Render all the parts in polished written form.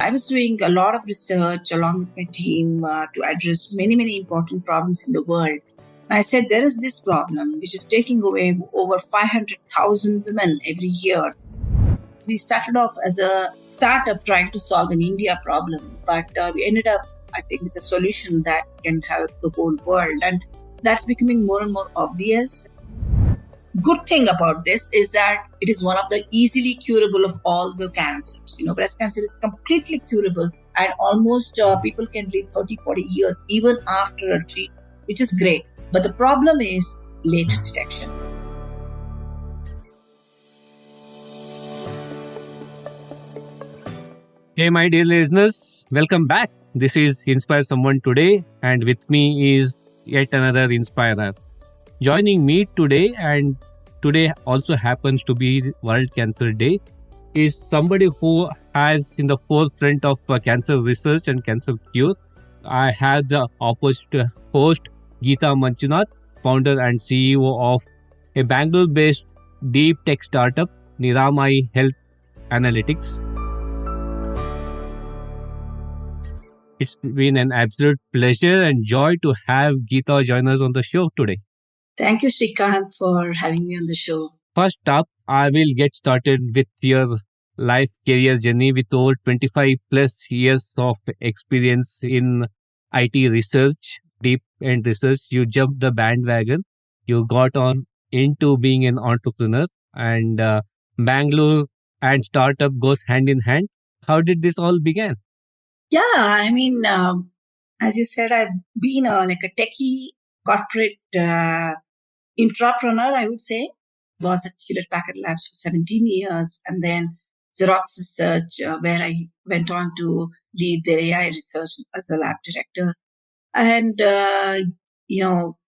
I was doing a lot of research along with my team to address many, many important problems in the world. And I said, there is this problem which is taking away over 500,000 women every year. We started off as a startup trying to solve an India problem, but we ended up, I think, with a solution that can help the whole world. And that's becoming more and more obvious. Good thing about this is that it is one of the easily curable of all the cancers. Breast cancer is completely curable, and almost people can live 30, 40 years even after a treatment, which is great. But the problem is late detection. Hey, my dear listeners, welcome back. This is Inspire Someone Today, and with me is yet another inspirer. Joining me today, and today also happens to be World Cancer Day, is somebody who has in the forefront of cancer research and cancer cure. I had the opportunity to host Geetha Manjunath, founder and CEO of a Bangalore-based deep tech startup, NIRAMAI Health Analytix. It's been an absolute pleasure and joy to have Geetha join us on the show today. Thank you, Shrikant, for having me on the show. First up, I will get started with your life career journey with over 25 plus years of experience in IT research, deep end research. You jumped the bandwagon. You got on into being an entrepreneur, and Bangalore and startup goes hand in hand. How did this all begin? Yeah, as you said, I've been like a techie corporate entrepreneur, I would say. Was at Hewlett Packard Labs for 17 years, and then Xerox Research, where I went on to lead their AI research as a lab director. And,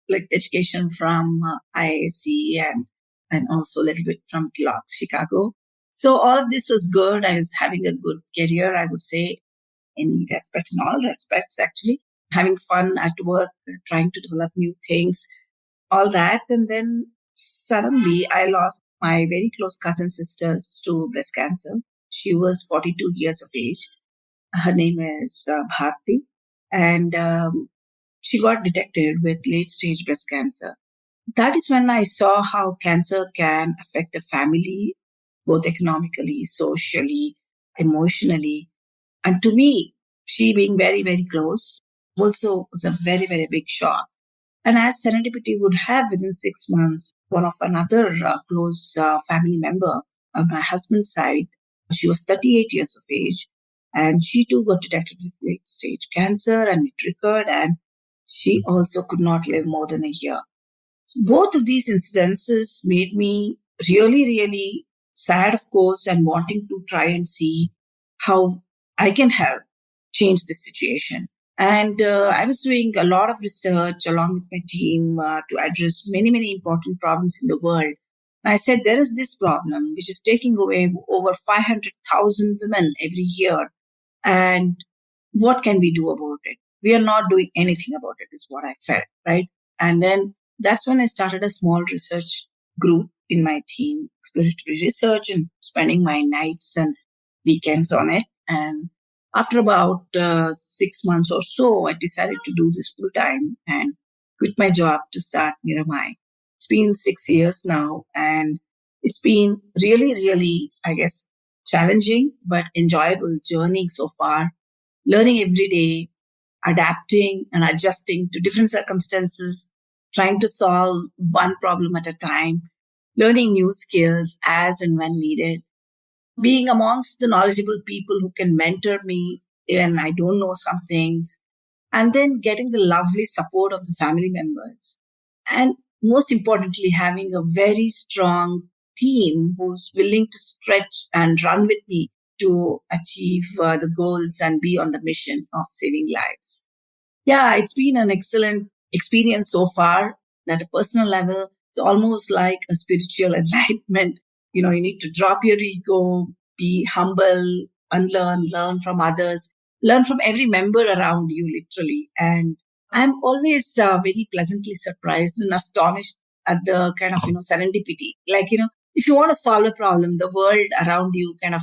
like the education from IISc and also a little bit from Kellogg, Chicago. So all of this was good. I was having a good career, I would say, in respect, in all respects, actually. Having fun at work, trying to develop new things, all that. And then suddenly I lost my very close cousin sisters to breast cancer. She was 42 years of age. Her name is Bharti. And she got detected with late stage breast cancer. That is when I saw how cancer can affect a family, both economically, socially, emotionally. And to me, she being very, very close also was a very, very big shock. And as serendipity would have, within 6 months, one of another close family member on my husband's side, she was 38 years of age, and she too got detected with late stage cancer, and it recurred, and she also could not live more than a year. So both of these incidences made me really, really sad, of course, and wanting to try and see how I can help change the situation. And I was doing a lot of research along with my team to address many, many important problems in the world. And I said, there is this problem which is taking away over 500,000 women every year. And what can we do about it? We are not doing anything about it, is what I felt, right? And then that's when I started a small research group in my team, exploratory research, and spending my nights and weekends on it. And after about 6 months or so, I decided to do this full time and quit my job to start NIRAMAI. It's been 6 years now, and it's been really, really, I guess, challenging but enjoyable journey so far. Learning every day, adapting and adjusting to different circumstances, trying to solve one problem at a time, learning new skills as and when needed, being amongst the knowledgeable people who can mentor me when I don't know some things, and then getting the lovely support of the family members. And most importantly, having a very strong team who's willing to stretch and run with me to achieve the goals and be on the mission of saving lives. Yeah, it's been an excellent experience so far. At a personal level, it's almost like a spiritual enlightenment. You need to drop your ego, be humble, unlearn, learn from others, learn from every member around you, literally. And I'm always very pleasantly surprised and astonished at the kind of, serendipity. Like, if you want to solve a problem, the world around you kind of,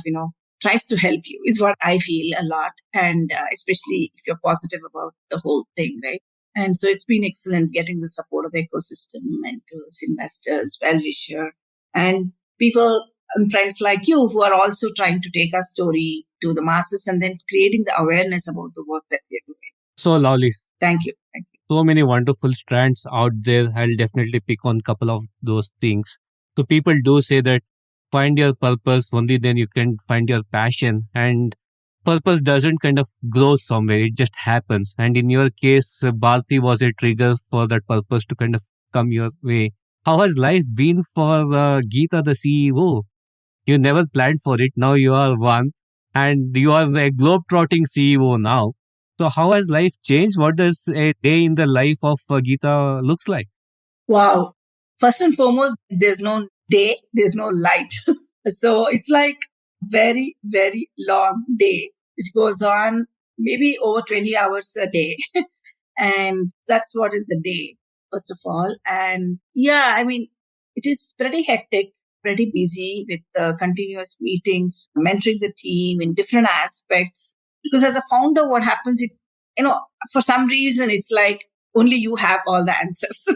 tries to help you is what I feel a lot. And especially if you're positive about the whole thing, right? And so it's been excellent getting the support of the ecosystem, mentors, investors, well-wisher, and people and friends like you who are also trying to take our story to the masses and then creating the awareness about the work that we're doing. So lovely. Thank you. Thank you. So many wonderful strands out there. I'll definitely pick on a couple of those things. So people do say that find your purpose, only then you can find your passion. And purpose doesn't kind of grow somewhere, it just happens. And in your case, Bharti was a trigger for that purpose to kind of come your way. How has life been for Geetha, the CEO? You never planned for it. Now you are one, and you are a globe-trotting CEO now. So how has life changed? What does a day in the life of Geetha looks like? Wow. First and foremost, there's no day, there's no light. So it's like very, very long day, which goes on maybe over 20 hours a day. And that's what is the day, first of all. And yeah, I mean, it is pretty hectic, pretty busy with continuous meetings, mentoring the team in different aspects. Because as a founder, what happens, for some reason, it's like only you have all the answers,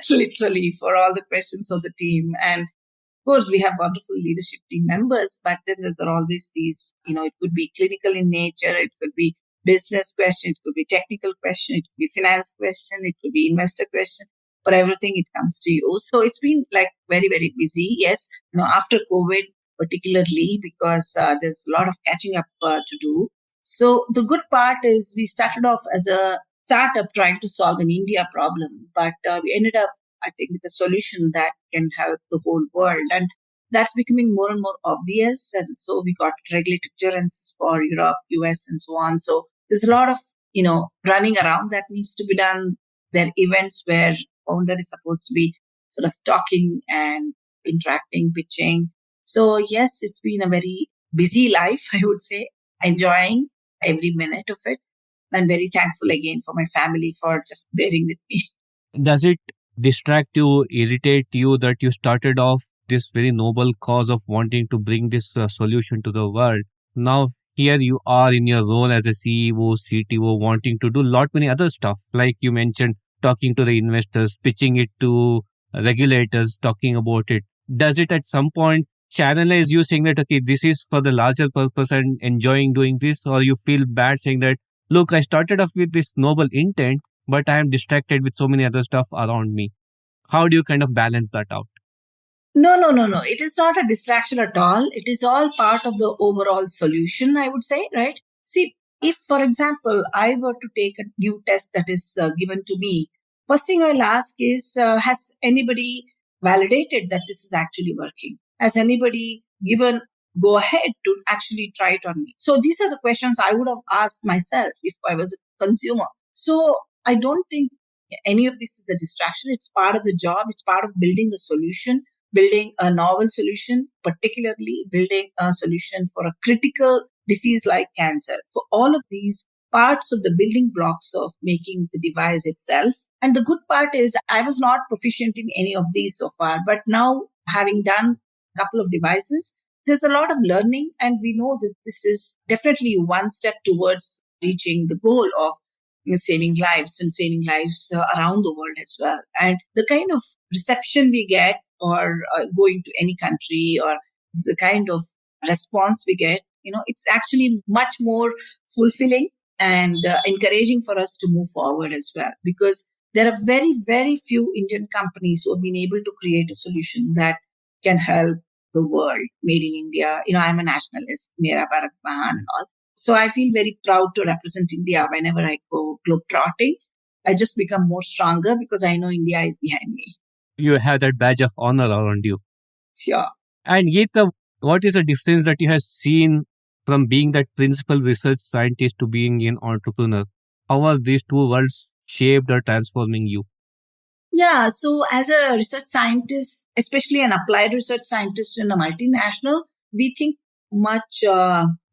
literally, for all the questions of the team. And of course, we have wonderful leadership team members, but then there are always these, it could be clinical in nature, it could be business question, it could be technical question, it could be finance question, it could be investor question. For everything, it comes to you. So it's been like very, very busy. Yes, after COVID, particularly because there's a lot of catching up to do. So the good part is we started off as a startup trying to solve an India problem, but we ended up, I think, with a solution that can help the whole world. And that's becoming more and more obvious. And so we got regulatory clearances for Europe, US, and so on. So there's a lot of, running around that needs to be done. There are events where founder is supposed to be sort of talking and interacting, pitching. So yes, it's been a very busy life, I would say, enjoying every minute of it. I'm very thankful again for my family for just bearing with me. Does it distract you, irritate you that you started off this very noble cause of wanting to bring this solution to the world? Now, here you are in your role as a CEO, CTO, wanting to do lot many other stuff, like you mentioned, talking to the investors, pitching it to regulators, talking about it. Does it at some point channelize you saying that, okay, this is for the larger purpose and enjoying doing this, or you feel bad saying that, look, I started off with this noble intent, but I am distracted with so many other stuff around me? How do you kind of balance that out? No. It is not a distraction at all. It is all part of the overall solution, I would say, right? See, if, for example, I were to take a new test that is given to me, first thing I'll ask is, has anybody validated that this is actually working? Has anybody given go ahead to actually try it on me? So these are the questions I would have asked myself if I was a consumer. So I don't think any of this is a distraction. It's part of the job. It's part of building a solution, building a novel solution, particularly building a solution for a critical disease like cancer. For all of these parts of the building blocks of making the device itself. And the good part is I was not proficient in any of these so far, but now having done a couple of devices, there's a lot of learning, and we know that this is definitely one step towards reaching the goal of saving lives around the world as well. And the kind of reception we get or going to any country, or the kind of response we get, it's actually much more fulfilling and encouraging for us to move forward as well, because there are very, very few Indian companies who have been able to create a solution that can help the world, made in India. I'm a nationalist, Mera BIRAC WinER and all. So I feel very proud to represent India whenever I go globetrotting. I just become more stronger because I know India is behind me. You have that badge of honor around you. Sure. And Geetha, what is the difference that you have seen from being that principal research scientist to being an entrepreneur? How are these two worlds shaped or transforming you? Yeah, so as a research scientist, especially an applied research scientist in a multinational, we think much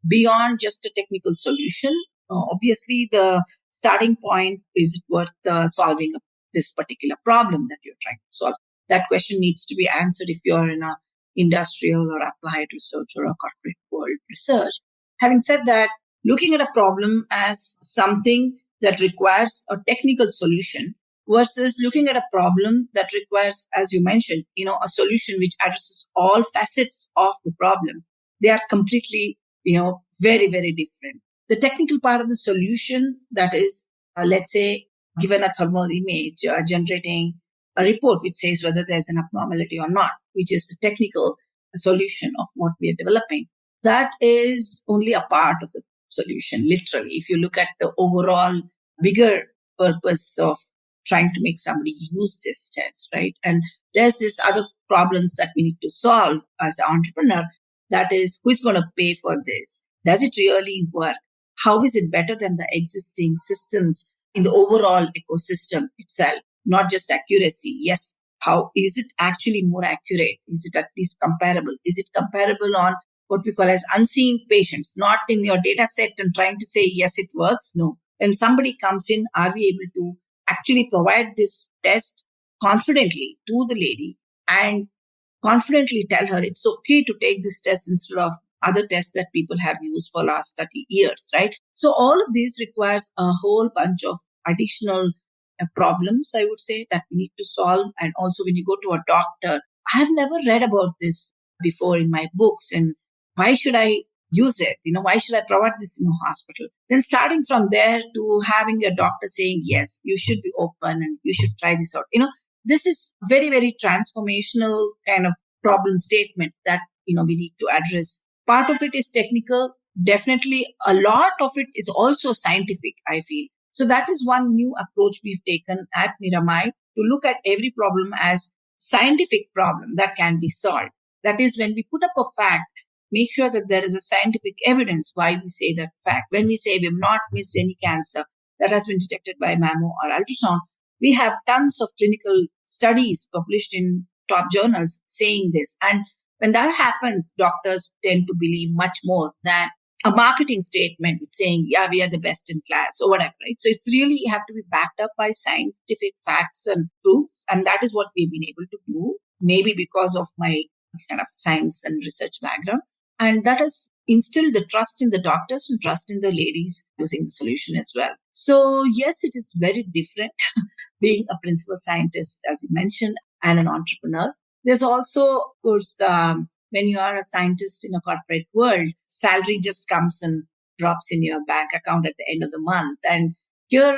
beyond just a technical solution. Obviously, the starting point is worth solving this particular problem that you're trying to solve. That question needs to be answered if you're in a industrial or applied research or a corporate world. world research. Having said that, looking at a problem as something that requires a technical solution versus looking at a problem that requires, as you mentioned, a solution which addresses all facets of the problem. They are completely, very, very different. The technical part of the solution, that is, let's say, given a thermal image, generating a report which says whether there's an abnormality or not, which is the technical solution of what we are developing. That is only a part of the solution, literally. If you look at the overall bigger purpose of trying to make somebody use this test, right? And there's this other problems that we need to solve as an entrepreneur. That is, who's going to pay for this? Does it really work? How is it better than the existing systems in the overall ecosystem itself? Not just accuracy. Yes. How is it actually more accurate? Is it at least comparable? Is it comparable on what we call as unseen patients, not in your data set and trying to say, yes, it works? No. When somebody comes in, are we able to actually provide this test confidently to the lady and confidently tell her it's okay to take this test instead of other tests that people have used for last 30 years, right? So all of these requires a whole bunch of additional problems, I would say, that we need to solve. And also when you go to a doctor, I have never read about this before in my books. And why should I use it? Why should I provide this in a hospital? Then starting from there to having a doctor saying, yes, you should be open and you should try this out. This is very, very transformational kind of problem statement that, we need to address. Part of it is technical. Definitely a lot of it is also scientific, I feel. So that is one new approach we've taken at NIRAMAI, to look at every problem as scientific problem that can be solved. That is, when we put up a fact, make sure that there is a scientific evidence why we say that fact. When we say we have not missed any cancer that has been detected by mammo or ultrasound, we have tons of clinical studies published in top journals saying this. And when that happens, doctors tend to believe much more than a marketing statement with saying, yeah, we are the best in class or whatever, right? So it's really have to be backed up by scientific facts and proofs. And that is what we've been able to do, maybe because of my kind of science and research background. And that has instilled the trust in the doctors and trust in the ladies using the solution as well. So yes, it is very different being a principal scientist, as you mentioned, and an entrepreneur. There's also, of course, when you are a scientist in a corporate world, salary just comes and drops in your bank account at the end of the month. And here,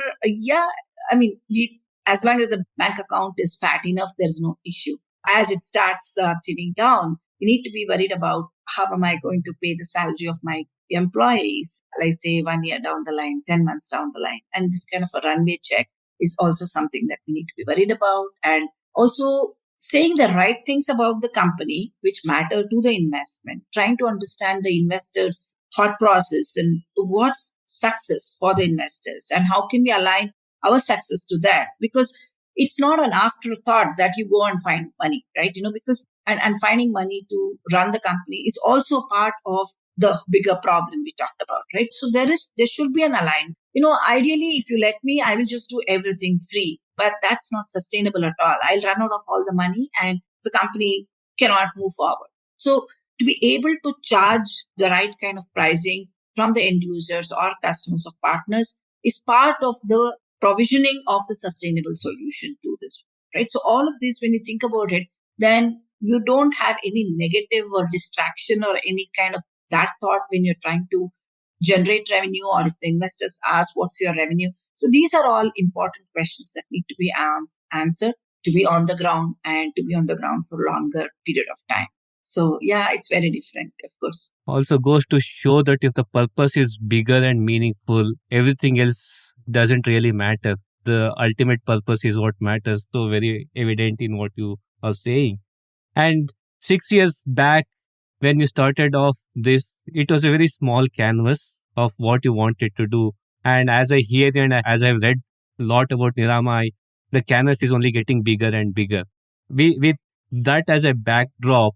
as long as the bank account is fat enough, there's no issue. As it starts thinning down, you need to be worried about how am I going to pay the salary of my employees, let's say 1 year down the line, 10 months down the line. And this kind of a runway check is also something that we need to be worried about. And also saying the right things about the company, which matter to the investment, trying to understand the investors' thought process and what's success for the investors and how can we align our success to that. Because it's not an afterthought that you go and find money, right? Because and finding money to run the company is also part of the bigger problem we talked about, right? So there should be an alignment. Ideally, if you let me, I will just do everything free, but that's not sustainable at all. I'll run out of all the money and the company cannot move forward. So to be able to charge the right kind of pricing from the end users or customers or partners is part of the provisioning of the sustainable solution to this, right? So all of this, when you think about it, then you don't have any negative or distraction or any kind of that thought when you're trying to generate revenue, or if the investors ask, what's your revenue? So these are all important questions that need to be answered to be on the ground and to be on the ground for a longer period of time. So yeah, it's very different, of course. Also goes to show that if the purpose is bigger and meaningful, everything else doesn't really matter. The ultimate purpose is what matters. So very evident in what you are saying. And 6 years back, when you started off this, it was a very small canvas of what you wanted to do. And as I hear and as I've read a lot about NIRAMAI, the canvas is only getting bigger and bigger. With that as a backdrop,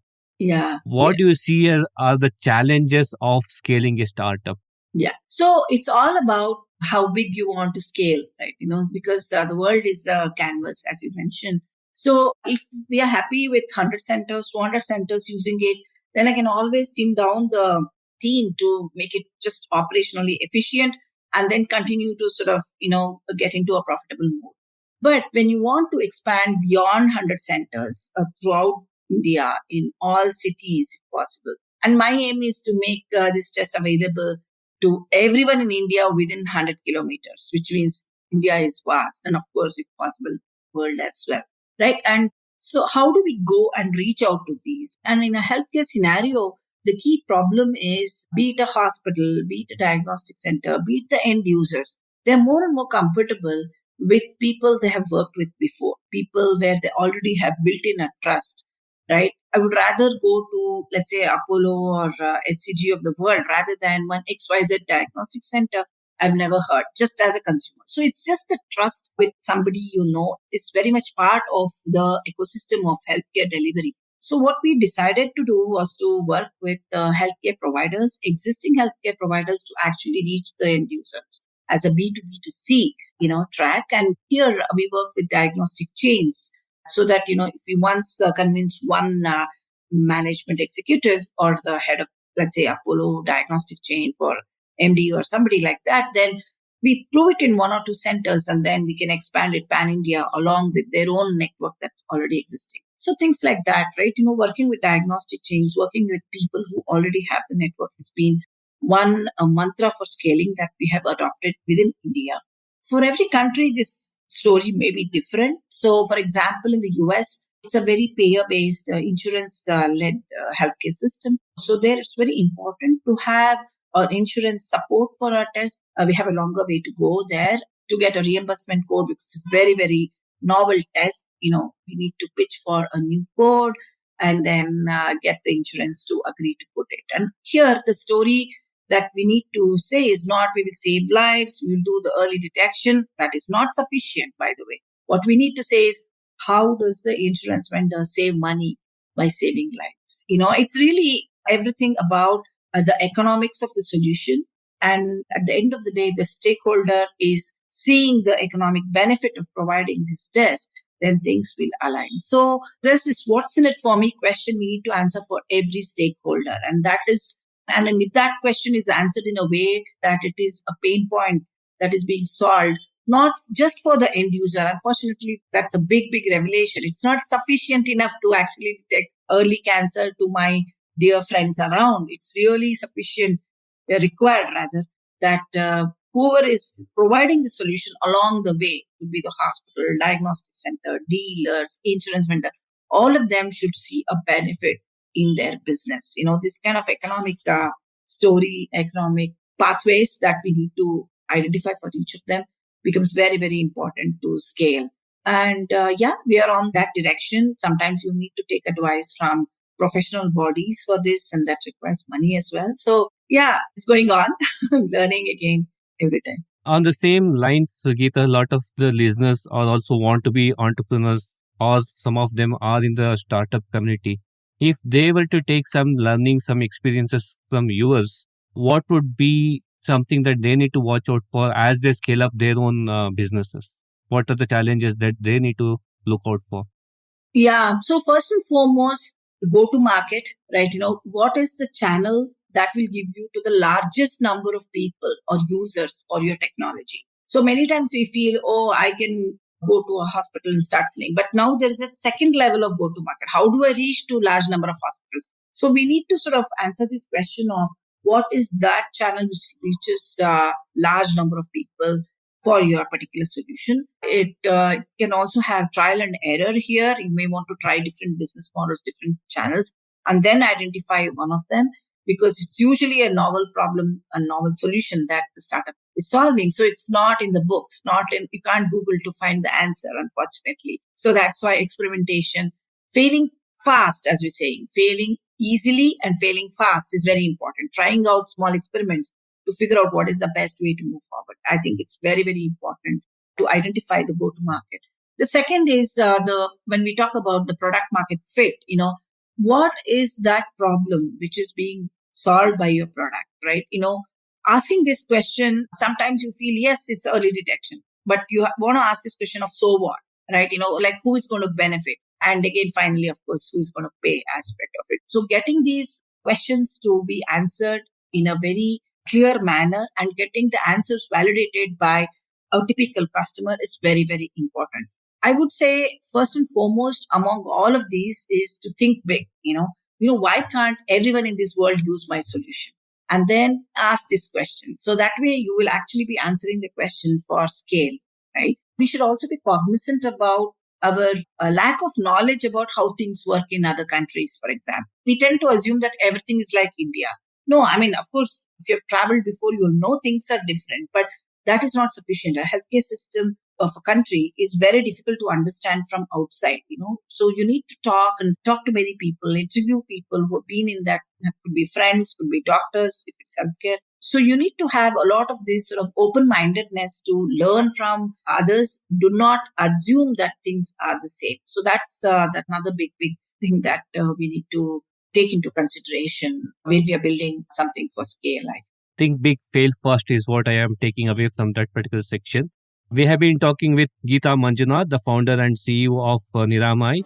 what do you see are the challenges of scaling a startup? Yeah. So it's all about how big you want to scale, right? Because the world is a canvas, as you mentioned. So if we are happy with 100 centers, 200 centers using it, then I can always dim down the team to make it just operationally efficient and then continue to sort of, get into a profitable mode. But when you want to expand beyond 100 centers throughout India in all cities, if possible, and my aim is to make this test available to everyone in India within 100 kilometers, which means India is vast and, of course, if possible, world as well, right? And so how do we go and reach out to these? And in a healthcare scenario, the key problem is, be it a hospital, be it a diagnostic center, be it the end users, they're more and more comfortable with people they have worked with before, people where they already have built in a trust, right? I would rather go to, let's say, Apollo or HCG of the world rather than one XYZ diagnostic center I've never heard, just as a consumer. So it's just the trust with somebody is very much part of the ecosystem of healthcare delivery. So what we decided to do was to work with healthcare providers, existing healthcare providers, to actually reach the end users as a B2B2C, track. And here we work with diagnostic chains so that, if we once convince one management executive or the head of, let's say, Apollo diagnostic chain for MD or somebody like that, then we prove it in one or two centers and then we can expand it pan-India along with their own network that's already existing. So things like that, right? Working with diagnostic chains, working with people who already have the network has been a mantra for scaling that we have adopted within India. For every country, this story may be different. So, for example, in the US, it's a very payer-based, insurance-led healthcare system. So there it's very important to have our insurance support for our test. We have a longer way to go there to get a reimbursement code, which is very, very novel test. We need to pitch for a new code and then get the insurance to agree to put it. And here the story that we need to say is not we will save lives, we will do the early detection. That is not sufficient, by the way. What we need to say is, how does the insurance vendor save money by saving lives? It's really everything about the economics of the solution. And at the end of the day, the stakeholder is seeing the economic benefit of providing this test, then things will align. So there's this what's in it for me question we need to answer for every stakeholder. And if that question is answered in a way that it is a pain point that is being solved, not just for the end user, unfortunately, that's a big, big revelation. It's not sufficient enough to actually detect early cancer to my dear friends around. It's really sufficient, required rather, that whoever is providing the solution along the way, could be the hospital, diagnostic center, dealers, insurance vendor, all of them should see a benefit in their business. This kind of economic economic pathways that we need to identify for each of them becomes very, very important to scale. And we are on that direction. Sometimes you need to take advice from professional bodies for this, and that requires money as well. So it's going on, learning again every time. On the same lines, Geetha, a lot of the listeners are also want to be entrepreneurs, or some of them are in the startup community. If they were to take some learning, some experiences from yours, what would be something that they need to watch out for as they scale up their own businesses? What are the challenges that they need to look out for? Yeah. So first and foremost, go to market, right? What is the channel that will give you to the largest number of people or users for your technology? So many times we feel, I can go to a hospital and start selling. But now there is a second level of go to market. How do I reach to large number of hospitals? So we need to sort of answer this question of what is that channel which reaches a large number of people for your particular solution. It can also have trial and error here. You may want to try different business models, different channels, and then identify one of them, because it's usually a novel problem, a novel solution that the startup is solving. So it's not in the books, you can't Google to find the answer, unfortunately. So that's why experimentation, failing fast, as we're saying, failing easily and failing fast is very important. Trying out small experiments to figure out what is the best way to move forward. I think it's very, very important to identify the go-to-market. The second is when we talk about the product market fit, what is that problem which is being solved by your product, right? Asking this question, sometimes you feel, yes, it's early detection, but you want to ask this question of so what, right? Like who is going to benefit? And again, finally, of course, who's going to pay aspect of it. So getting these questions to be answered in a very clear manner and getting the answers validated by a typical customer is very, very important. I would say first and foremost among all of these is to think big, why can't everyone in this world use my solution? And then ask this question. So that way you will actually be answering the question for scale, right? We should also be cognizant about our lack of knowledge about how things work in other countries, for example. We tend to assume that everything is like India. No, I mean, of course, if you've traveled before, you'll know things are different, but that is not sufficient. A healthcare system of a country is very difficult to understand from outside, So you need to talk to many people, interview people who have been in that, could be friends, could be doctors, if it's healthcare. So you need to have a lot of this sort of open-mindedness to learn from others. Do not assume that things are the same. So that's another big thing that we need to take into consideration when we are building something for scale. Think big, fail fast is what I am taking away from that particular section. We have been talking with Geetha Manjunath, the founder and CEO of NIRAMAI.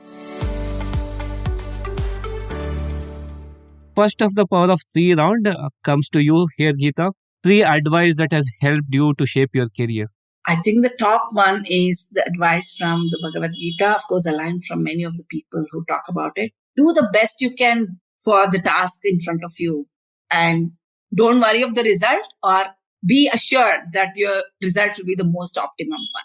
First of the power of 3 round comes to you here, Geetha. 3 advice that has helped you to shape your career. I think the top one is the advice from the Bhagavad Gita, of course, aligned from many of the people who talk about it. Do the best you can for the task in front of you and don't worry of the result, or be assured that your result will be the most optimum one.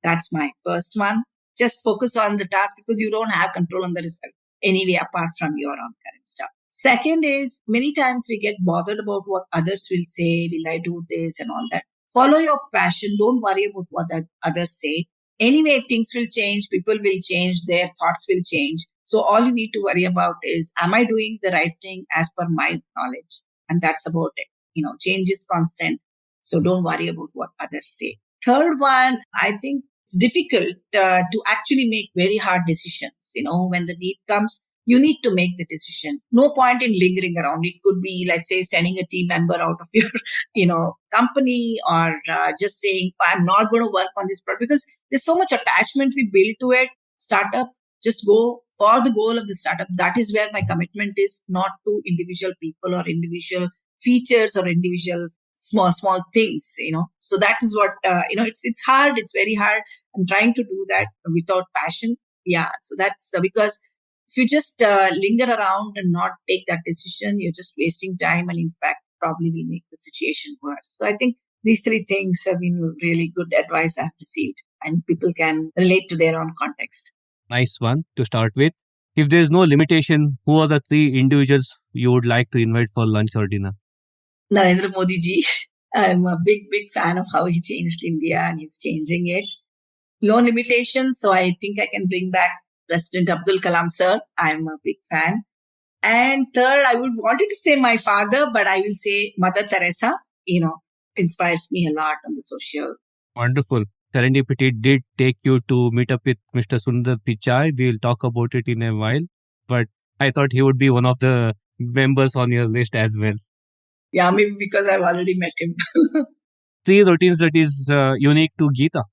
That's my first one. Just focus on the task because you don't have control on the result anyway, apart from your own current stuff. Second is, many times we get bothered about what others will say. Will I do this and all that? Follow your passion. Don't worry about what others say. Anyway, things will change. People will change. Their thoughts will change. So all you need to worry about is, am I doing the right thing as per my knowledge? And that's about it. Change is constant. So don't worry about what others say. Third one, I think it's difficult to actually make very hard decisions. When the need comes, you need to make the decision. No point in lingering around. It could be, let's say, sending a team member out of your, company, or just saying, I'm not going to work on this product, because there's so much attachment we build to it. Startup, just go for the goal of the startup. That is where my commitment is, not to individual people or individual features or individual small things, So that is what, it's hard. It's very hard. I'm trying to do that without passion. Yeah. So that's because if you just linger around and not take that decision, you're just wasting time, and in fact, probably will make the situation worse. So I think these 3 things have been really good advice I've received, and people can relate to their own context. Nice one to start with. If there's no limitation, who are the 3 individuals you would like to invite for lunch or dinner? Narendra Modi ji. I'm a big fan of how he changed India, and he's changing it. No limitations. So I think I can bring back President Abdul Kalam sir. I'm a big fan. And third, I would wanted to say my father, but I will say Mother Teresa, inspires me a lot on the social. Wonderful. Serendipity did take you to meet up with Mr. Sundar Pichai. We'll talk about it in a while. But I thought he would be one of the members on your list as well. Yeah, maybe because I've already met him. 3 routines that is unique to Geetha.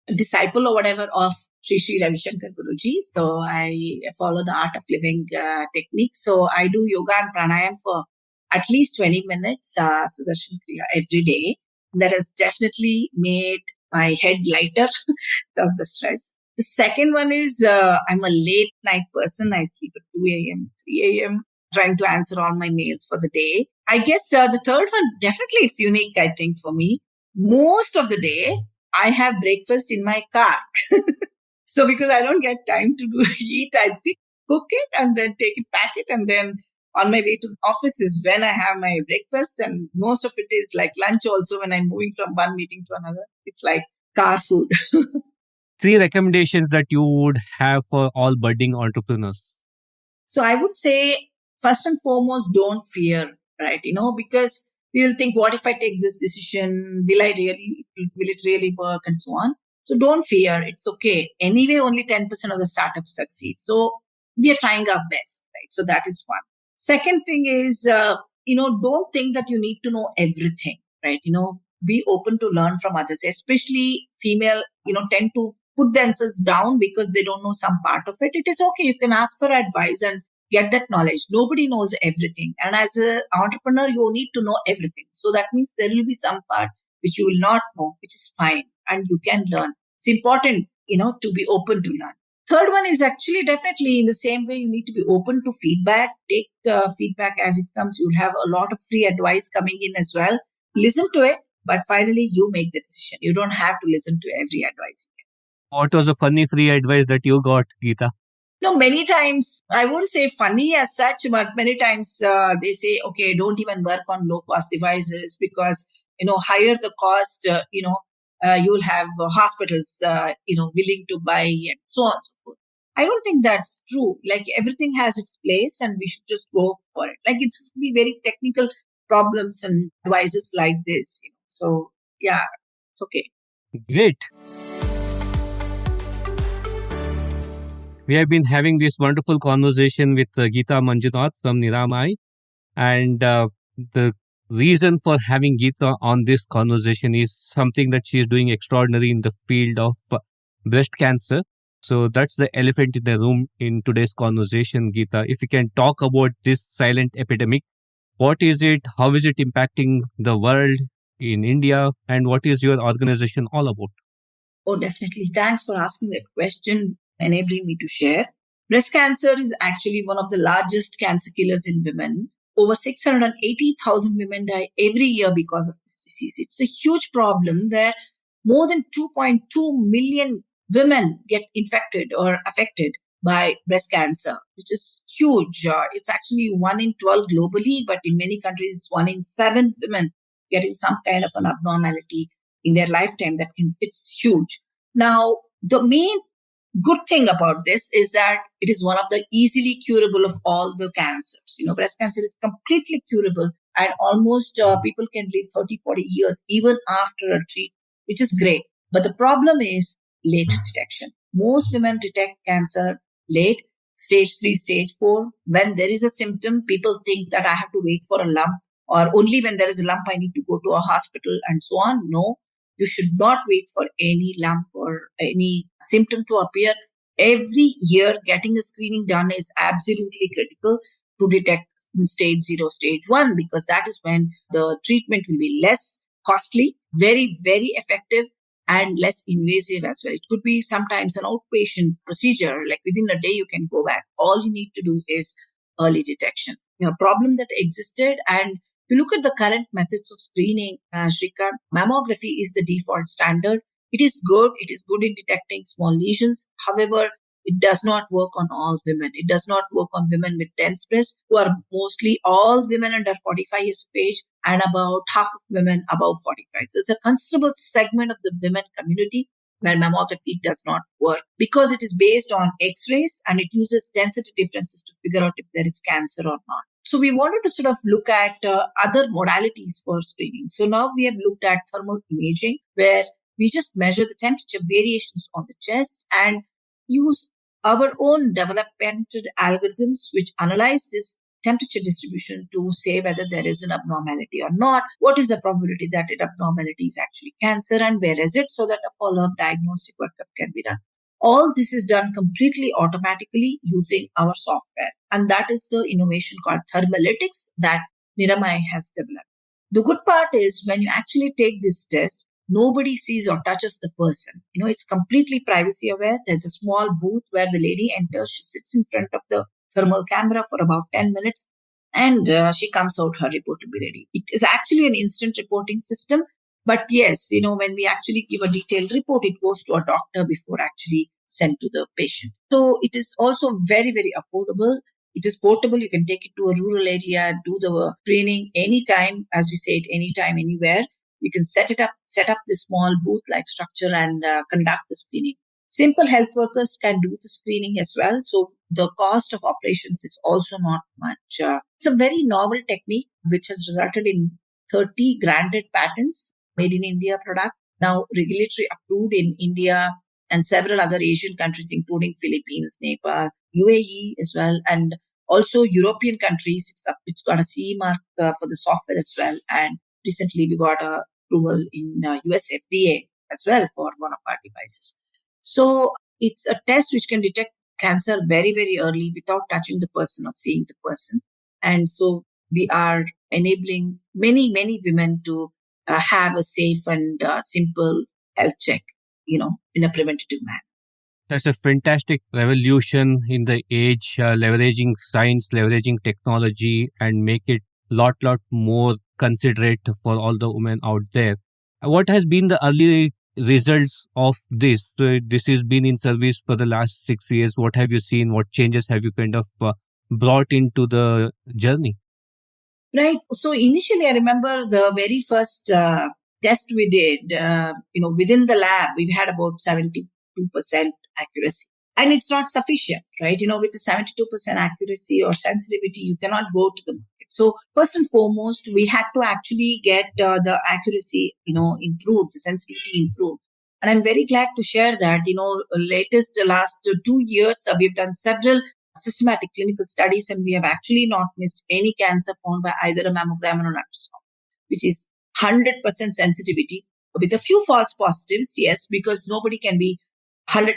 Disciple or whatever of Sri Ravi Shankar Guruji. So I follow the art of living technique. So I do yoga and pranayam for at least 20 minutes, Sudarshan Kriya every day. That has definitely made my head lighter without the stress. The second one is I'm a late night person. I sleep at 2 a.m., 3 a.m., trying to answer all my mails for the day. I guess the third one, definitely it's unique, I think, for me. Most of the day, I have breakfast in my car. So because I don't get time to eat, I cook it and then take it, pack it, and then on my way to the office is when I have my breakfast. And most of it is like lunch also when I'm moving from one meeting to another. It's like car food. 3 recommendations that you would have for all budding entrepreneurs. So I would say, first and foremost, don't fear, right? Because we will think, what if I take this decision? Will it really work, and so on? So don't fear. It's okay. Anyway, only 10% of the startups succeed. So we are trying our best, right? So that is one. Second thing is, don't think that you need to know everything, right? Be open to learn from others, especially female, tend to put themselves down because they don't know some part of it. It is okay. You can ask for advice and get that knowledge. Nobody knows everything. And as an entrepreneur, you need to know everything. So that means there will be some part which you will not know, which is fine. And you can learn. It's important, to be open to learn. Third one is actually definitely in the same way, you need to be open to feedback. Take feedback as it comes. You'll have a lot of free advice coming in as well. Listen to it, but finally you make the decision. You don't have to listen to every advice. What was a funny free advice that you got, Geetha? No, many times, I won't say funny as such, but many times they say, okay, don't even work on low cost devices because, higher the cost, you'll have hospitals, willing to buy and so on and so forth. I don't think that's true. Like everything has its place and we should just go for it. Like it's be very technical problems and devices like this. So yeah, it's okay. Great. We have been having this wonderful conversation with Geetha Manjunath from NIRAMAI. And the reason for having Geetha on this conversation is something that she is doing extraordinary in the field of breast cancer. So that's the elephant in the room in today's conversation, Geetha. If you can talk about this silent epidemic, what is it? How is it impacting the world in India? And what is your organization all about? Oh, definitely. Thanks for asking that question, enabling me to share. Breast cancer is actually one of the largest cancer killers in women. Over 680,000 women die every year because of this disease. It's a huge problem where more than 2.2 million women get infected or affected by breast cancer, which is huge. It's actually 1 in 12 globally, but in many countries, 1 in 7 women getting some kind of an abnormality in their lifetime. It's huge. Now, the main good thing about this is that it is one of the easily curable of all the cancers. Breast cancer is completely curable and almost people can live 30, 40 years even after a treatment, which is great. But the problem is late detection. Most women detect cancer late, stage 3, stage 4. When there is a symptom, people think that I have to wait for a lump, or only when there is a lump, I need to go to a hospital and so on. No, you should not wait for any lump or any symptom to appear. Every year, getting a screening done is absolutely critical to detect stage 0, stage 1, because that is when the treatment will be less costly, very, very effective, and less invasive as well. It could be sometimes an outpatient procedure, like within a day you can go back. All you need to do is early detection. Problem that existed, and if you look at the current methods of screening, Shrikant, mammography is the default standard. It is good. It is good in detecting small lesions. However, it does not work on all women. It does not work on women with dense breasts, who are mostly all women under 45 years of age and about half of women above 45. So it's a considerable segment of the women community where mammography does not work because it is based on X-rays and it uses density differences to figure out if there is cancer or not. So we wanted to sort of look at other modalities for screening. So now we have looked at thermal imaging, where we just measure the temperature variations on the chest and use our own developmented algorithms which analyze this temperature distribution to say whether there is an abnormality or not, what is the probability that an abnormality is actually cancer, and where is it, so that a follow-up diagnostic workup can be done. All this is done completely automatically using our software. And that is the innovation called Analytix that NIRAMAI has developed. The good part is when you actually take this test, nobody sees or touches the person. It's completely privacy aware. There's a small booth where the lady enters. She sits in front of the thermal camera for about 10 minutes and she comes out, her report will be ready. It is actually an instant reporting system. But yes, when we actually give a detailed report, it goes to a doctor before actually sent to the patient. So it is also very, very affordable. It is portable. You can take it to a rural area, do the training anytime, as we say it, anytime, anywhere. You can set up this small booth-like structure and conduct the screening. Simple health workers can do the screening as well. So the cost of operations is also not much. It's a very novel technique which has resulted in 30 granted patents made in India product, now regulatory approved in India and several other Asian countries, including Philippines, Nepal, UAE as well, and also European countries. It's got a CE mark for the software as well. And recently we got a approval in US FDA as well for one of our devices. So it's a test which can detect cancer very, very early without touching the person or seeing the person. And so we are enabling many, many women to have a safe and simple health check, in a preventative manner. That's a fantastic revolution in the age, leveraging science, leveraging technology, and make it lot more considerate for all the women out there. What has been the early results of this? So this has been in service for the last 6 years. What have you seen? What changes have you kind of brought into the journey? Right. So initially, I remember the very first test we did, within the lab, we had about 72% accuracy. And it's not sufficient, right? With a 72% accuracy or sensitivity, you cannot go to the market. So first and foremost, we had to actually get the accuracy, improved, the sensitivity improved. And I'm very glad to share that, last 2 years, we've done several systematic clinical studies, and we have actually not missed any cancer found by either a mammogram or an ultrasound, which is 100% sensitivity with a few false positives. Yes, because nobody can be 100%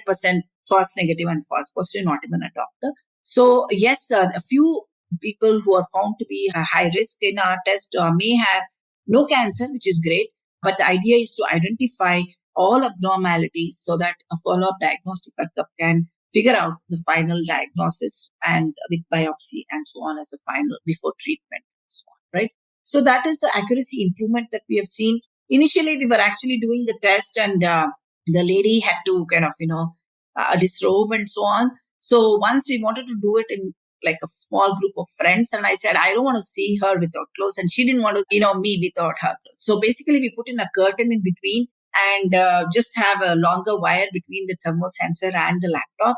false negative and false positive, not even a doctor. So yes, a few people who are found to be high risk in our test may have no cancer, which is great. But the idea is to identify all abnormalities so that a follow-up diagnostic workup can figure out the final diagnosis and with biopsy and so on as a final before treatment and so on, right? So that is the accuracy improvement that we have seen. Initially, we were actually doing the test and the lady had to kind of, disrobe and so on. So once we wanted to do it in like a small group of friends, and I said, I don't want to see her without clothes, and she didn't want to, me without her clothes. So basically, we put in a curtain in between and just have a longer wire between the thermal sensor and the laptop.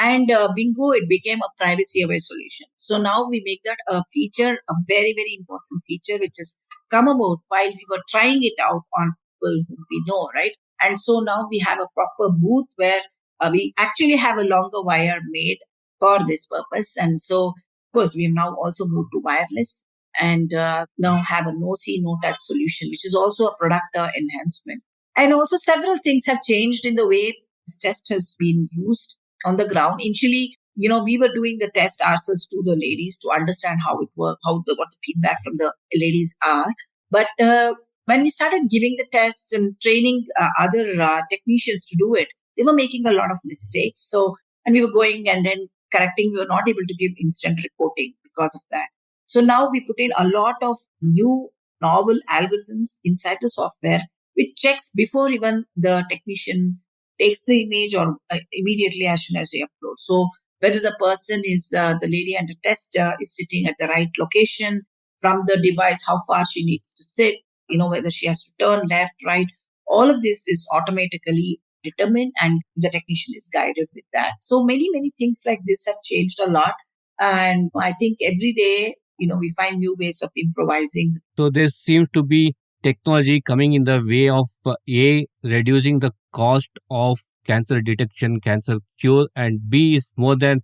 And bingo, it became a privacy aware solution. So now we make that a feature, a very, very important feature, which has come about while we were trying it out on people whom we know, right? And so now we have a proper booth where we actually have a longer wire made for this purpose. And so, of course, we have now also moved to wireless and now have a no-see, no-touch solution, which is also a product enhancement. And also several things have changed in the way this test has been used on the ground. Initially, we were doing the test ourselves to the ladies to understand how it worked, what the feedback from the ladies are. But when we started giving the test and training other technicians to do it, they were making a lot of mistakes. So, and we were going and then correcting. We were not able to give instant reporting because of that. So now we put in a lot of new novel algorithms inside the software, which checks before even the technician takes the image or immediately as soon as they upload. So whether the person is, the lady under test is sitting at the right location from the device, how far she needs to sit, whether she has to turn left, right, all of this is automatically determined and the technician is guided with that. So many, many things like this have changed a lot. And I think every day, we find new ways of improvising. So there seems to be technology coming in the way of reducing the cost of cancer detection, cancer cure, and B is more than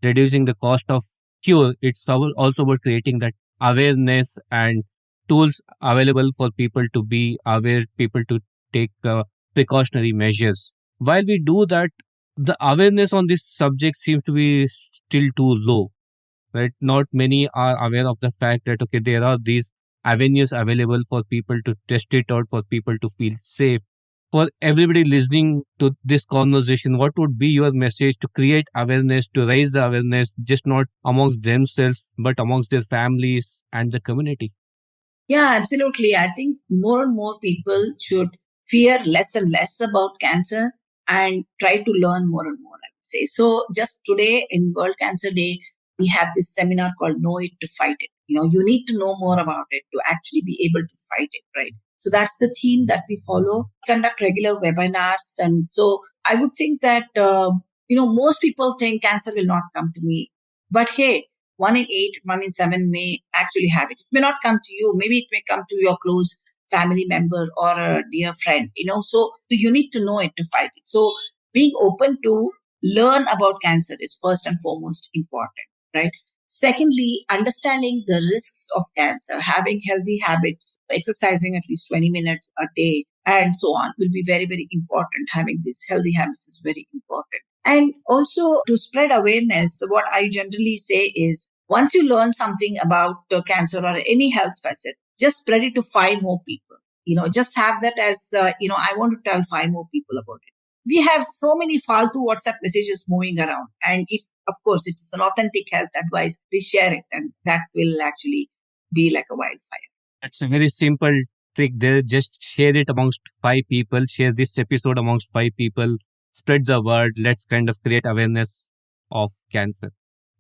reducing the cost of cure. It's also about creating that awareness and tools available for people to be aware, people to take precautionary measures. While we do that, the awareness on this subject seems to be still too low, right? Not many are aware of the fact that, okay, there are these avenues available for people to test it out, for people to feel safe. For everybody listening to this conversation, what would be your message to create awareness, to raise the awareness, just not amongst themselves, but amongst their families and the community? Yeah, absolutely. I think more and more people should fear less and less about cancer and try to learn more and more, I would say. So just today in World Cancer Day, we have this seminar called Know It to Fight It. You need to know more about it to actually be able to fight it, right? So that's the theme that we follow. We conduct regular webinars. And so I would think that, most people think cancer will not come to me. But hey, 1 in 8, 1 in 7 may actually have it. It may not come to you. Maybe it may come to your close family member or a dear friend, so you need to know it to fight it. So being open to learn about cancer is first and foremost important, right? Secondly, understanding the risks of cancer, having healthy habits, exercising at least 20 minutes a day, and so on will be very, very important. Having these healthy habits is very important. And also to spread awareness, what I generally say is once you learn something about cancer or any health facet, just spread it to 5 more people. Just have that as, I want to tell 5 more people about it. We have so many faltu WhatsApp messages moving around. And if, of course, it is an authentic health advice, please share it. And that will actually be like a wildfire. That's a very simple trick there. Just share it amongst 5 people, share this episode amongst 5 people, spread the word. Let's kind of create awareness of cancer.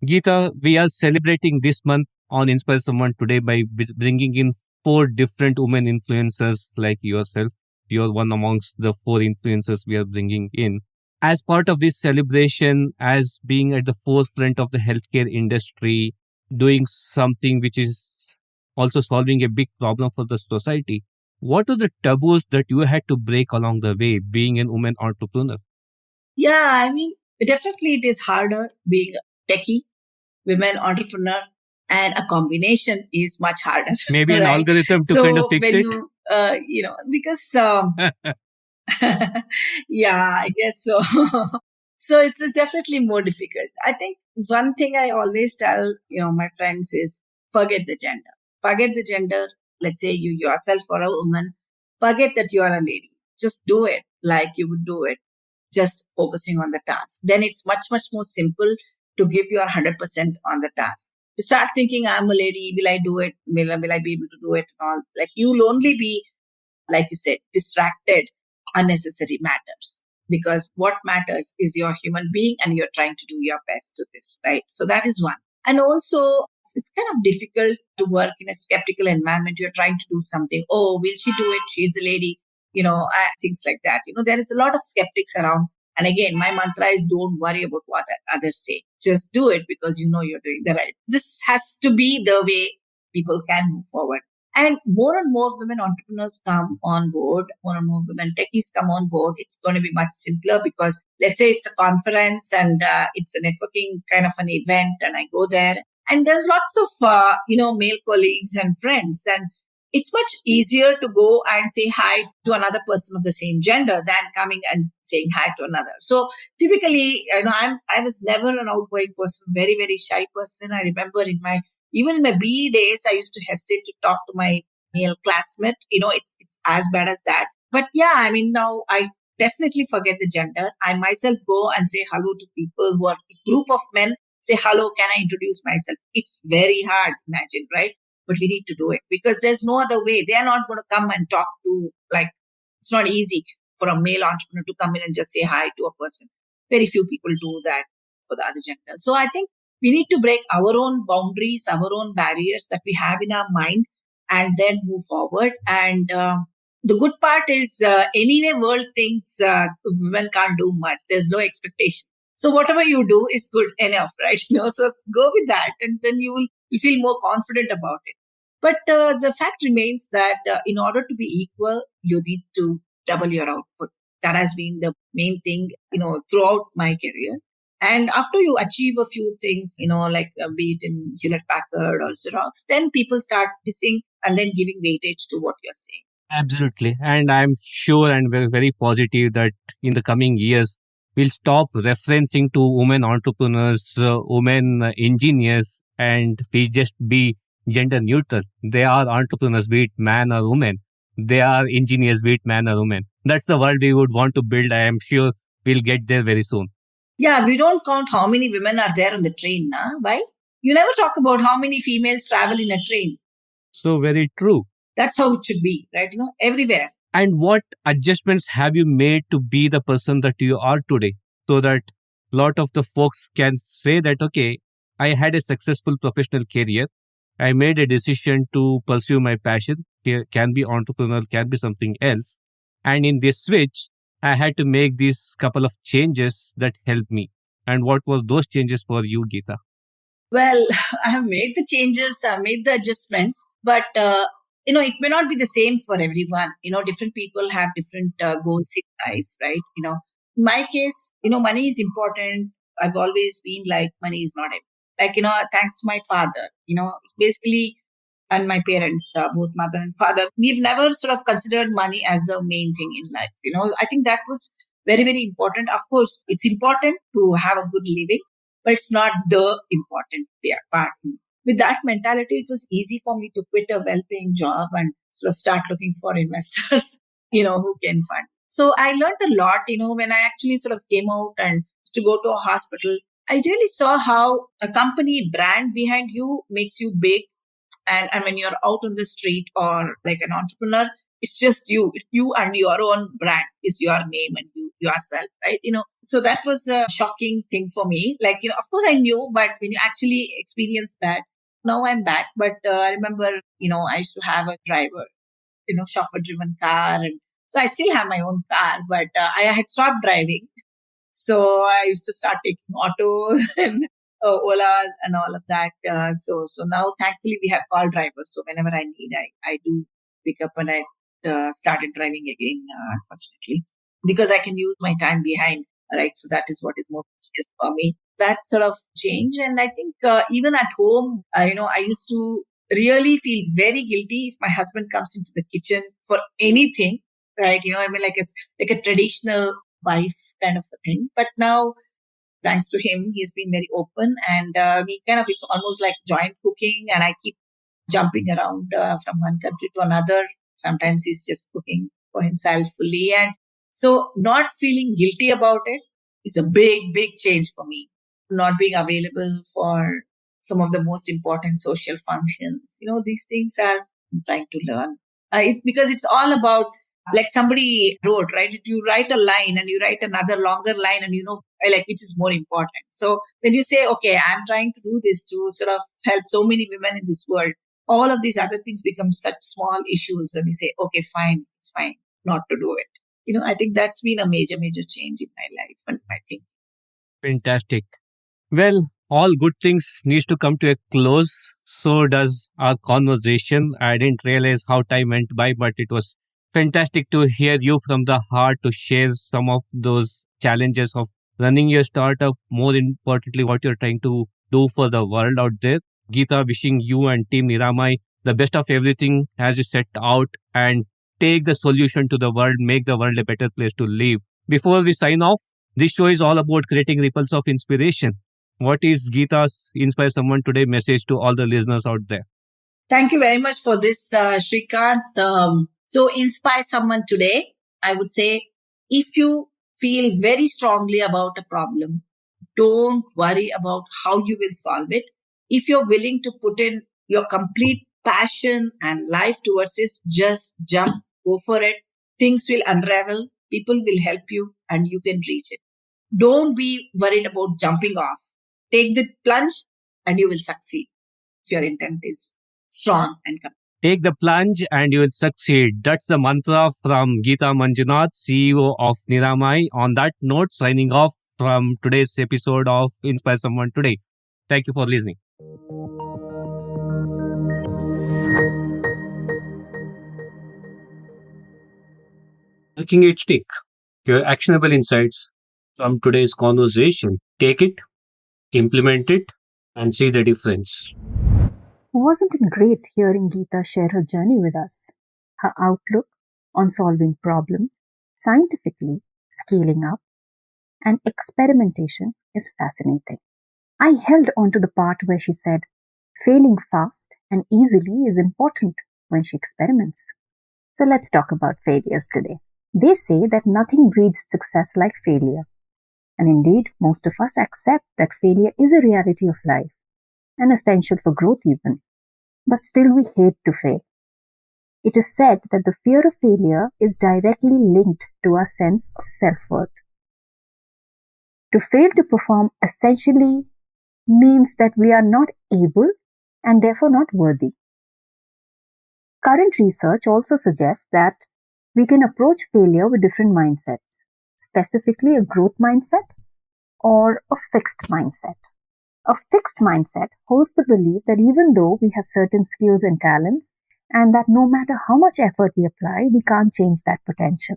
Geetha, we are celebrating this month on Inspire Someone today by bringing in 4 different women influencers like yourself. You're one amongst the 4 influencers we are bringing in. As part of this celebration, as being at the forefront of the healthcare industry, doing something which is also solving a big problem for the society, what are the taboos that you had to break along the way being a woman entrepreneur? Yeah, I mean, definitely it is harder being a techie, women entrepreneur, and a combination is much harder. Maybe an right? algorithm to So kind of fix when it? because yeah, I guess so. So it's definitely more difficult. I think one thing I always tell, my friends is forget the gender. Forget the gender. Let's say you yourself are a woman. Forget that you are a lady. Just do it like you would do it, just focusing on the task. Then it's much, much more simple to give your 100% on the task. You start thinking, I'm a lady. Will I do it? Will I be able to do it? And all. Like you'll only be, like you said, distracted. Unnecessary matters, because what matters is you're a human being and you're trying to do your best to this, right? So that is one. And also, it's kind of difficult to work in a skeptical environment. You're trying to do something. Oh, will she do it? She's a lady. Things like that. There is a lot of skeptics around. And again, my mantra is don't worry about what others say. Just do it because you know you're doing the right. This has to be the way people can move forward. And more women entrepreneurs come on board, more and more women techies come on board. It's going to be much simpler because let's say it's a conference and it's a networking kind of an event and I go there and there's lots of, male colleagues and friends. And it's much easier to go and say hi to another person of the same gender than coming and saying hi to another. So typically, I was never an outgoing person, very, very shy person. I remember even in my BE days, I used to hesitate to talk to my male classmate. It's as bad as that. But yeah, I mean, now I definitely forget the gender. I myself go and say hello to people who are a group of men. Say, hello, can I introduce myself? It's very hard, imagine, right? But we need to do it because there's no other way. They are not going to come and talk to, it's not easy for a male entrepreneur to come in and just say hi to a person. Very few people do that for the other gender. So I think we need to break our own boundaries, our own barriers that we have in our mind and then move forward. And the good part is anyway, world thinks women can't do much. There's no expectation. So whatever you do is good enough, right? So go with that and then you feel more confident about it. But the fact remains that in order to be equal, you need to double your output. That has been the main thing, throughout my career. And after you achieve a few things, be it in Hewlett Packard or Xerox, then people start dissing and then giving weightage to what you're saying. Absolutely. And I'm sure and very, very positive that in the coming years, we'll stop referencing to women entrepreneurs, women engineers, and we just be gender neutral. They are entrepreneurs, be it man or woman. They are engineers, be it man or woman. That's the world we would want to build. I am sure we'll get there very soon. Yeah, we don't count how many women are there on the train, nah? Why? You never talk about how many females travel in a train. So very true. That's how it should be, right? Everywhere. And what adjustments have you made to be the person that you are today so that a lot of the folks can say that, okay, I had a successful professional career. I made a decision to pursue my passion. It can be entrepreneurial, can be something else. And in this switch, I had to make these couple of changes that helped me. And what were those changes for you, Geetha? Well, I have made the changes, I made the adjustments, but it may not be the same for everyone. Different people have different goals in life, right? In my case, money is important. I've always been like, money is not everything. Thanks to my father, basically, and my parents, both mother and father, we've never sort of considered money as the main thing in life. I think that was very, very important. Of course, it's important to have a good living, but it's not the important part. With that mentality, it was easy for me to quit a well-paying job and sort of start looking for investors, who can fund. So I learned a lot, when I actually sort of came out and to go to a hospital. I really saw how a company brand behind you makes you big. And when you're out on the street or like an entrepreneur, it's just you and your own brand is your name and yourself, right? So that was a shocking thing for me. Like, of course I knew, but when you actually experience that, now I'm back. But I remember, I used to have a driver, chauffeur driven car. And so I still have my own car, but I had stopped driving. So I used to start taking auto and Ola and all of that. So now thankfully we have call drivers. So whenever I need, I do pick up, and I started driving again, unfortunately, because I can use my time behind, right? So that is what is more precious for me. That sort of change. And I think even at home, I used to really feel very guilty if my husband comes into the kitchen for anything, right? Like a traditional wife kind of a thing. But now, thanks to him, he's been very open, and it's almost like joint cooking, and I keep jumping around from one country to another. Sometimes he's just cooking for himself fully. And so not feeling guilty about it is a big, big change for me. Not being available for some of the most important social functions. These things are I'm trying to learn. Because it's all about, like somebody wrote, right? You write a line and you write another longer line, and which is more important. So when you say, okay, I'm trying to do this to sort of help so many women in this world, all of these other things become such small issues when you say, okay, fine, it's fine not to do it. I think that's been a major, major change in my life, and I think. Fantastic. Well, all good things needs to come to a close. So does our conversation. I didn't realize how time went by, but it was fantastic to hear you from the heart to share some of those challenges of running your startup. More importantly, what you're trying to do for the world out there. Geetha, wishing you and Team NIRAMAI the best of everything as you set out and take the solution to the world, make the world a better place to live. Before we sign off, this show is all about creating ripples of inspiration. What is Geetha's Inspire Someone Today message to all the listeners out there? Thank you very much for this, Shrikant. So inspire someone today. I would say, if you feel very strongly about a problem, don't worry about how you will solve it. If you're willing to put in your complete passion and life towards this, just jump, go for it. Things will unravel. People will help you, and you can reach it. Don't be worried about jumping off. Take the plunge and you will succeed if your intent is strong and committed. Take the plunge and you will succeed. That's the mantra from Geetha Manjunath, CEO of NIRAMAI. On that note, signing off from today's episode of Inspire Someone Today. Thank you for listening. Making it stick. Your actionable insights from today's conversation. Take it, implement it, and see the difference. Wasn't it great hearing Geetha share her journey with us? Her outlook on solving problems, scientifically, scaling up, and experimentation is fascinating. I held on to the part where she said, failing fast and easily is important when she experiments. So let's talk about failures today. They say that nothing breeds success like failure. And indeed, most of us accept that failure is a reality of life and essential for growth even. But still we hate to fail. It is said that the fear of failure is directly linked to our sense of self-worth. To fail to perform essentially means that we are not able and therefore not worthy. Current research also suggests that we can approach failure with different mindsets, specifically a growth mindset or a fixed mindset. A fixed mindset holds the belief that even though we have certain skills and talents, and that no matter how much effort we apply, we can't change that potential.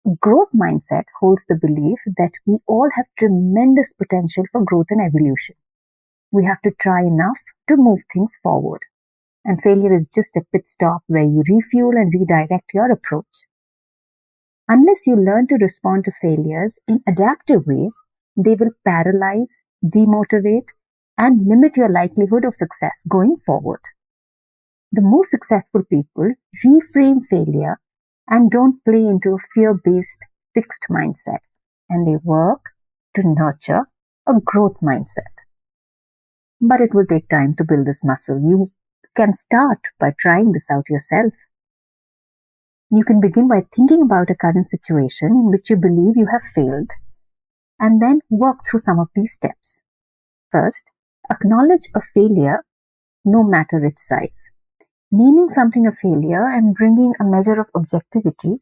A growth mindset holds the belief that we all have tremendous potential for growth and evolution. We have to try enough to move things forward. And failure is just a pit stop where you refuel and redirect your approach. Unless you learn to respond to failures in adaptive ways, they will paralyze, demotivate, and limit your likelihood of success going forward. The most successful people reframe failure and don't play into a fear-based fixed mindset, and they work to nurture a growth mindset. But it will take time to build this muscle. You can start by trying this out yourself. You can begin by thinking about a current situation in which you believe you have failed, and then work through some of these steps. First, acknowledge a failure no matter its size. Naming something a failure and bringing a measure of objectivity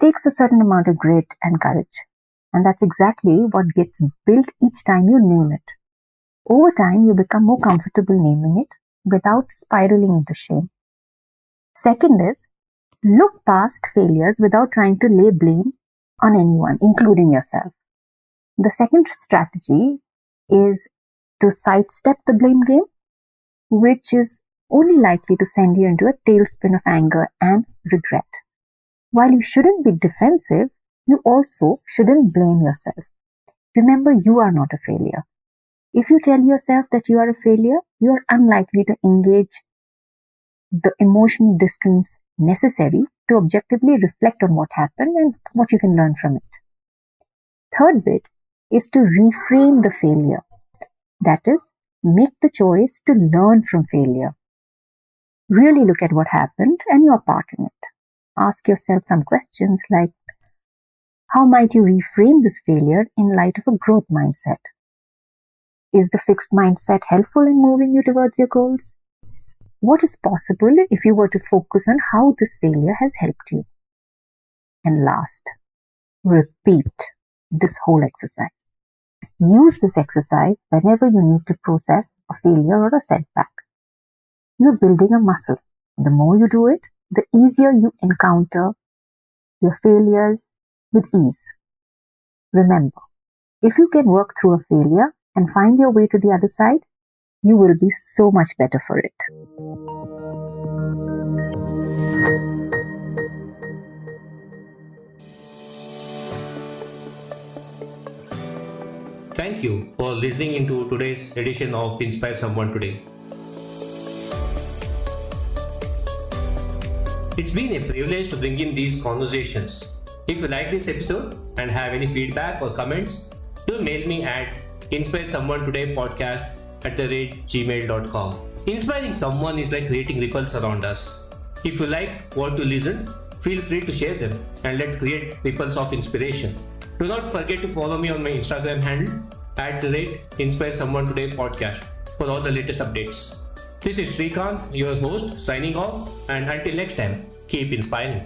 takes a certain amount of grit and courage. And that's exactly what gets built each time you name it. Over time, you become more comfortable naming it without spiraling into shame. Second is, look past failures without trying to lay blame on anyone, including yourself. The second strategy is to sidestep the blame game, which is only likely to send you into a tailspin of anger and regret. While you shouldn't be defensive, you also shouldn't blame yourself. Remember, you are not a failure. If you tell yourself that you are a failure, you are unlikely to engage the emotional distance necessary to objectively reflect on what happened and what you can learn from it. Third bit is to reframe the failure. That is, make the choice to learn from failure. Really look at what happened and your part in it. Ask yourself some questions like, how might you reframe this failure in light of a growth mindset? Is the fixed mindset helpful in moving you towards your goals? What is possible if you were to focus on how this failure has helped you? And last, repeat this whole exercise. Use this exercise whenever you need to process a failure or a setback. You're building a muscle. The more you do it, the easier you encounter your failures with ease. Remember, if you can work through a failure and find your way to the other side, you will be so much better for it. Thank you for listening into today's edition of Inspire Someone Today. It's been a privilege to bring in these conversations. If you like this episode and have any feedback or comments, do mail me at inspiresomeonetodaypodcast@gmail.com. Inspiring someone is like creating ripples around us. If you like what you listen, feel free to share them and let's create ripples of inspiration. Do not forget to follow me on my Instagram handle @InspireSomeoneTodayPodcast for all the latest updates. This is Srikanth, your host, signing off, and until next time, keep inspiring.